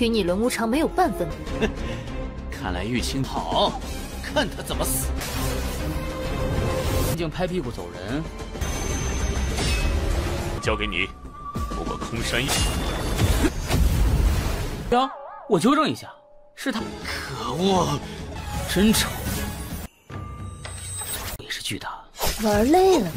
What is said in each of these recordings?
与你轮无常没有半分不同。看来玉清好，看他怎么死！静静拍屁股走人，交给你。不过空山呀，我纠正一下，是他。可恶，真丑，也是巨大。玩累了吧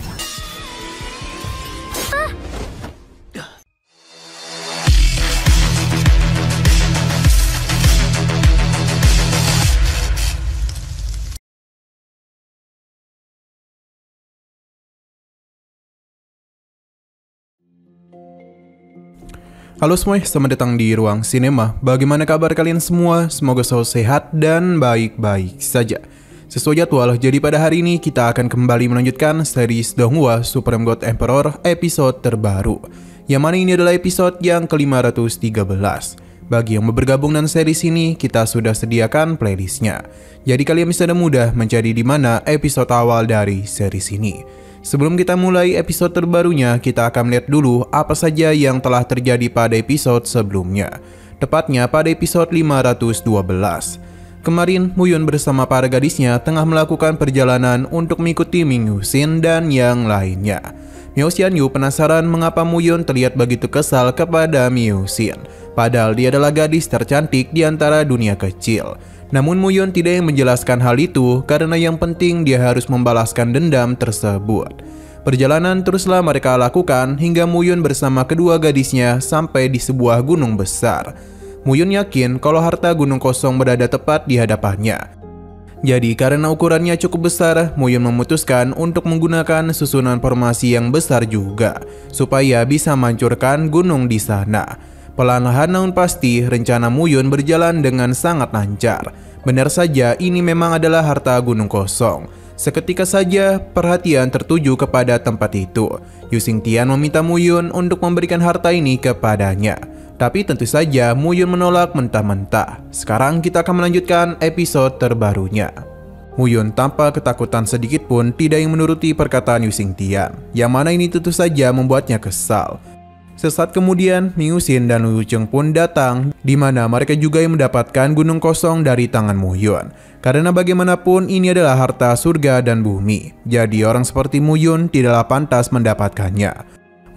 ？Halo semuanya, selamat datang di Ruang Sinema. Bagaimana kabar kalian semua? Semoga selalu sehat dan baik-baik saja. Sesuai jadwal, jadi pada hari ini kita akan kembali melanjutkan series Donghua Supreme God Emperor episode terbaru, yang mana ini adalah episode yang ke-513. Bagi yang bergabung dengan series ini, kita sudah sediakan playlistnya. Jadi kalian bisa dengan mudah mencari di mana episode awal dari series ini. Sebelum kita mulai episode terbarunya, kita akan melihat dulu apa saja yang telah terjadi pada episode sebelumnya. Tepatnya pada episode 512. Kemarin, Muyun bersama para gadisnya tengah melakukan perjalanan untuk mengikuti Ming Yuxin dan yang lainnya. Miao Xianyu penasaran mengapa Muyun terlihat begitu kesal kepada Ming Yuxin, padahal dia adalah gadis tercantik di antara dunia kecil. Namun Muyun tidak ingin menjelaskan hal itu karena yang penting dia harus membalaskan dendam tersebut. Perjalanan teruslah mereka lakukan hingga Muyun bersama kedua gadisnya sampai di sebuah gunung besar. Muyun yakin kalau harta gunung kosong berada tepat di hadapannya. Jadi karena ukurannya cukup besar, Muyun memutuskan untuk menggunakan susunan formasi yang besar juga supaya bisa menghancurkan gunung di sana. Perlahan namun pasti, rencana Muyun berjalan dengan sangat lancar. Benar saja, ini memang adalah harta gunung kosong. Seketika saja, perhatian tertuju kepada tempat itu. Yu Xingtian meminta Muyun untuk memberikan harta ini kepadanya. Tapi tentu saja, Muyun menolak mentah-mentah. Sekarang kita akan melanjutkan episode terbarunya. Muyun tanpa ketakutan sedikit pun tidak ingin menuruti perkataan Yu Xingtian, yang mana ini tentu saja membuatnya kesal. Sesaat kemudian, Ming Yuxin dan Lu Yucheng pun datang, di mana mereka juga yang mendapatkan gunung kosong dari tangan Muyun. Karena bagaimanapun ini adalah harta surga dan bumi, jadi orang seperti Muyun tidaklah pantas mendapatkannya.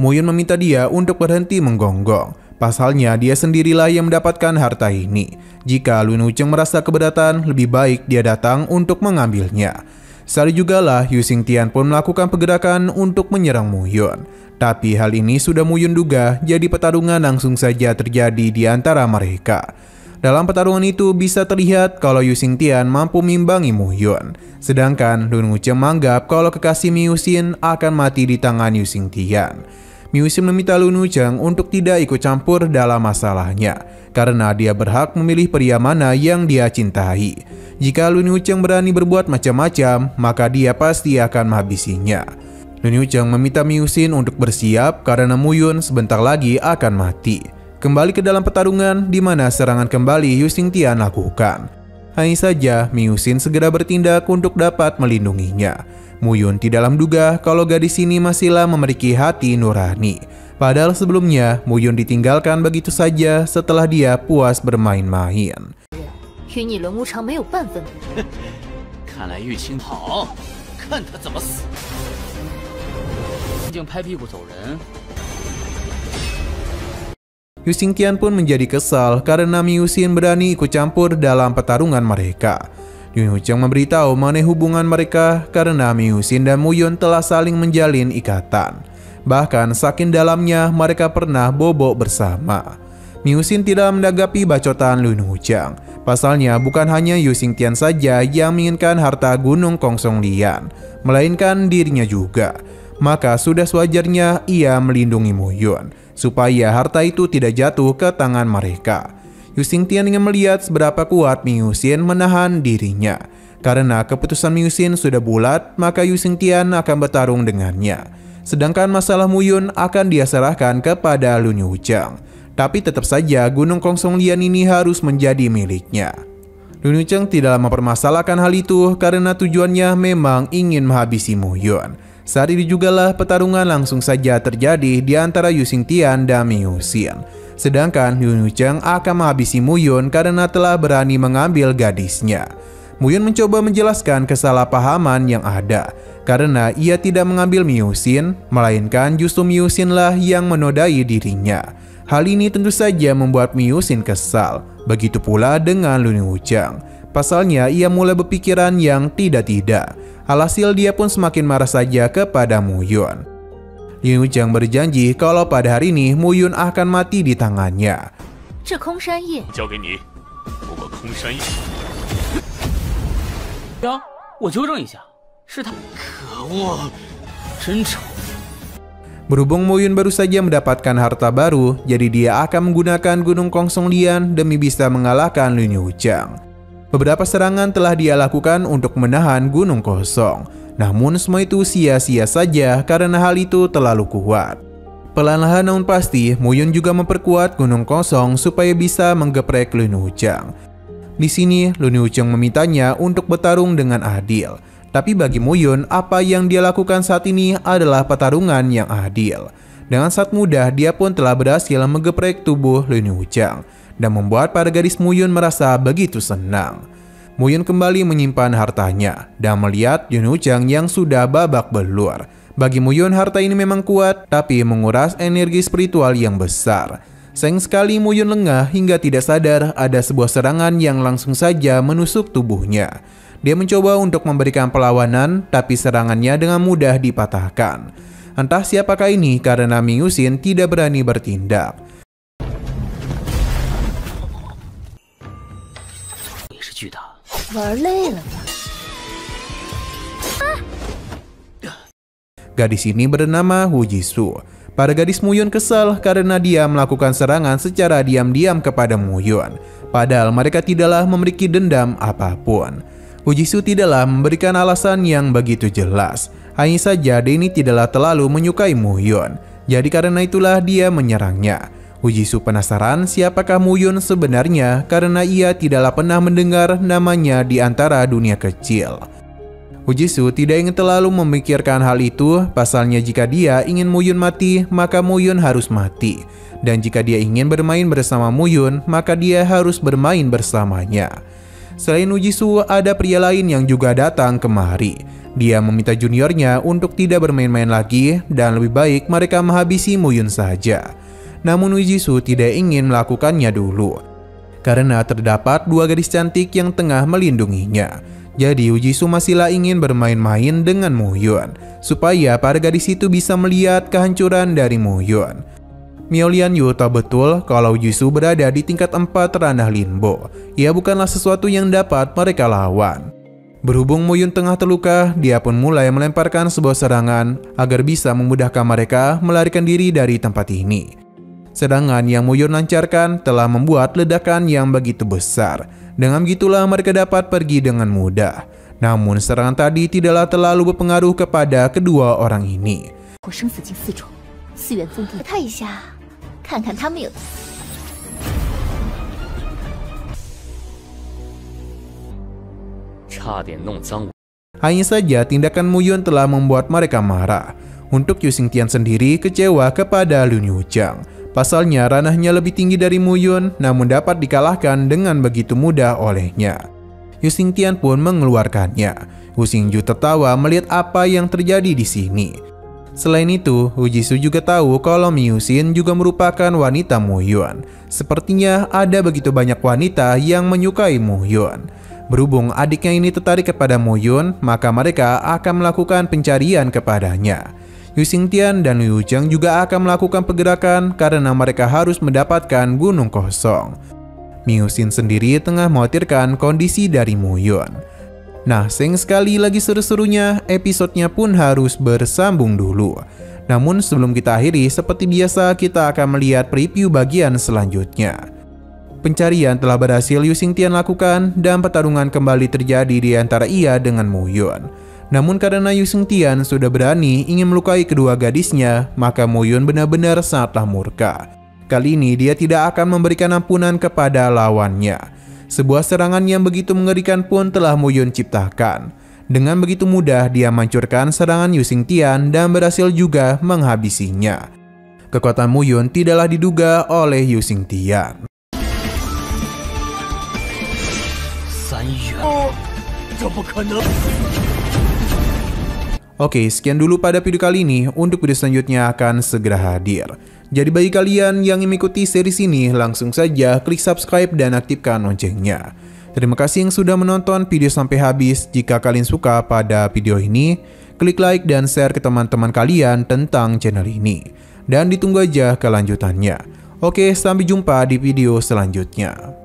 Muyun meminta dia untuk berhenti menggonggong. Pasalnya dia sendirilah yang mendapatkan harta ini. Jika Lu Yucheng merasa keberatan, lebih baik dia datang untuk mengambilnya. Saat jugalah Yu Xingtian pun melakukan pergerakan untuk menyerang Muyun. Tapi hal ini sudah Muyun duga, jadi pertarungan langsung saja terjadi di antara mereka. Dalam pertarungan itu bisa terlihat kalau Yu Xingtian mampu mengimbangi Muyun. Sedangkan Lu Yucheng menganggap kalau kekasih Ming Yuxin akan mati di tangan Yu Xingtian. Ming Yuxin meminta Lu Yucheng untuk tidak ikut campur dalam masalahnya, karena dia berhak memilih pria mana yang dia cintai. Jika Lu Yucheng berani berbuat macam-macam, maka dia pasti akan menghabisinya. Lu Yucheng meminta Ming Yuxin untuk bersiap karena Muyun sebentar lagi akan mati. Kembali ke dalam pertarungan di mana serangan kembali Yu Xingtian lakukan. Hanya saja Ming Yuxin segera bertindak untuk dapat melindunginya. Muyun tidak menduga kalau gadis ini masihlah memiliki hati nurani. Padahal sebelumnya Muyun ditinggalkan begitu saja setelah dia puas bermain-main. 与你轮无常没有半分不同。看来玉清好，看他怎么死！静静拍屁股走人。Yu Xingtian pun menjadi kesal karena Ming Yuxin berani ikut campur dalam pertarungan mereka. Lu Yucheng memberitahu mengenai hubungan mereka karena Ming Yuxin dan Muyun telah saling menjalin ikatan. Bahkan saking dalamnya mereka pernah bobok bersama. Ming Yuxin tidak menanggapi bacotan Lu Yucheng. Pasalnya bukan hanya Yu Xingtian saja yang menginginkan harta gunung Kongsong Lian, melainkan dirinya juga. Maka sudah sewajarnya ia melindungi Muyun, supaya harta itu tidak jatuh ke tangan mereka. Yu Xingtian ingin melihat seberapa kuat Ming Yuxin menahan dirinya. Karena keputusan Ming Yuxin sudah bulat, maka Yu Xingtian akan bertarung dengannya. Sedangkan masalah Muyun akan dia serahkan kepada Lu Yucheng. Tapi tetap saja gunung Kongsong Lian ini harus menjadi miliknya. Lu Yucheng tidak mempermasalahkan hal itu karena tujuannya memang ingin menghabisi Muyun. Saat itu jugalah pertarungan langsung saja terjadi di antara Yu Xingtian dan Ming Yuxin. Sedangkan Lin Wucheng akan menghabisi Mu Yun karena telah berani mengambil gadisnya. Mu Yun mencoba menjelaskan kesalahpahaman yang ada karena ia tidak mengambil Miu Xin, melainkan justru Miu Xin lah yang menodai dirinya. Hal ini tentu saja membuat Miu Xin kesal. Begitu pula dengan Lin Wucheng. Pasalnya ia mulai berpikiran yang tidak-tidak. Alhasil dia pun semakin marah saja kepada Mu Yun. Lin Wucheng berjanji kalau pada hari ini Mu Yun akan mati di tangannya. 这空山叶交给你，不过空山叶。呀，我纠正一下，是他。可恶！真丑。 Berhubung Mu Yun baru saja mendapatkan harta baru, jadi dia akan menggunakan Gunung Kongsong Lian demi bisa mengalahkan Lin Wucheng. Beberapa serangan telah dia lakukan untuk menahan Gunung Kosong. Namun semua itu sia-sia saja karena hal itu terlalu kuat. Perlahan namun pasti, Mu Yun juga memperkuat Gunung Kosong supaya bisa menggeprek Lin Wucheng. Di sini, Lin Wucheng memintanya untuk bertarung dengan adil. Tapi bagi Mu Yun, apa yang dia lakukan saat ini adalah pertarungan yang adil. Dengan sangat mudah, dia pun telah berhasil menggeprek tubuh Lin Wucheng dan membuat para gadis Mu Yun merasa begitu senang. Mu Yun kembali menyimpan hartanya dan melihat Lin Wucheng yang sudah babak belur. Bagi Mu Yun, harta ini memang kuat, tapi menguras energi spiritual yang besar. Sayang sekali Mu Yun lengah hingga tidak sadar ada sebuah serangan yang langsung saja menusuk tubuhnya. Dia mencoba untuk memberikan perlawanan, tapi serangannya dengan mudah dipatahkan. Entah siapakah ini karena Miu Xin tidak berani bertindak. 也是巨大。玩累了吧？ Gadis ini bernama Hu Jisoo. Para gadis Mu Yun kesal karena dia melakukan serangan secara diam-diam kepada Mu Yun. Padahal mereka tidaklah memiliki dendam apapun. Hu Jisoo tidaklah memberikan alasan yang begitu jelas. Hanya saja dia ini tidaklah terlalu menyukai Mu Yun. Jadi karena itulah dia menyerangnya. Hu Jisoo penasaran siapakah Mu Yun sebenarnya karena ia tidaklah pernah mendengar namanya di antara dunia kecil. Hu Jisoo tidak ingin terlalu memikirkan hal itu, pasalnya jika dia ingin Mu Yun mati, maka Mu Yun harus mati. Dan jika dia ingin bermain bersama Mu Yun, maka dia harus bermain bersamanya. Selain Hu Jisoo, ada pria lain yang juga datang kemari. Dia meminta juniornya untuk tidak bermain-main lagi dan lebih baik mereka menghabisi Mu Yun saja. Namun Hu Jisoo tidak ingin melakukannya dulu, karena terdapat dua gadis cantik yang tengah melindunginya. Jadi Hu Jisoo masihlah ingin bermain-main dengan Mu Yun, supaya para gadis itu bisa melihat kehancuran dari Mu Yun. Miao Lianyu tahu betul kalau Hu Jisoo berada di tingkat 4 ranah Linbo. Ia bukanlah sesuatu yang dapat mereka lawan. Berhubung Mu Yun tengah terluka, dia pun mulai melemparkan sebuah serangan agar bisa memudahkan mereka melarikan diri dari tempat ini. Serangan yang Mu Yun lancarkan telah membuat ledakan yang begitu besar. Dengan begitulah mereka dapat pergi dengan mudah. Namun serangan tadi tidaklah terlalu berpengaruh kepada kedua orang ini. 我生死近4种，4元封地，看一下，看看他们有。 差点弄脏我。 Hanya saja tindakan Mu Yun telah membuat mereka marah. Untuk Yu Xingtian sendiri kecewa kepada Lin Wucheng. Pasalnya ranahnya lebih tinggi dari Mu Yun, namun dapat dikalahkan dengan begitu mudah olehnya. Yu Xingtian pun mengeluarkannya. Hu Xingju tertawa melihat apa yang terjadi di sini. Selain itu, Hu Jisoo juga tahu kalau Miu Xin juga merupakan wanita Mu Yun. Sepertinya ada begitu banyak wanita yang menyukai Mu Yun. Berhubung adiknya ini tertarik kepada Mu Yun, maka mereka akan melakukan pencarian kepadanya. Yu Xingtian dan Lin Wucheng juga akan melakukan pergerakan karena mereka harus mendapatkan Gunung Kosong. Miu Xin sendiri tengah mengkhawatirkan kondisi dari Mu Yun. Nah, sayang sekali lagi seru-serunya, episodenya pun harus bersambung dulu. Namun sebelum kita akhiri, seperti biasa kita akan melihat preview bagian selanjutnya. Pencarian telah berhasil Yu Xingtian lakukan dan pertarungan kembali terjadi di antara ia dengan Mu Yun. Namun karena Yu Xingtian sudah berani ingin melukai kedua gadisnya, maka Mu Yun benar-benar sangatlah murka. Kali ini dia tidak akan memberikan ampunan kepada lawannya. Sebuah serangan yang begitu mengerikan pun telah Mu Yun ciptakan. Dengan begitu mudah dia menghancurkan serangan Yu Xingtian dan berhasil juga menghabisinya. Kekuatan Muyun tidaklah diduga oleh Yu Xingtian. Oke, sekian dulu pada video kali ini. Untuk video selanjutnya akan segera hadir. Jadi bagi kalian yang mengikuti series ini, langsung saja klik subscribe dan aktifkan loncengnya. Terima kasih yang sudah menonton video sampai habis. Jika kalian suka pada video ini, klik like dan share ke teman-teman kalian tentang channel ini. Dan ditunggu aja kelanjutannya. Oke, sampai jumpa di video selanjutnya.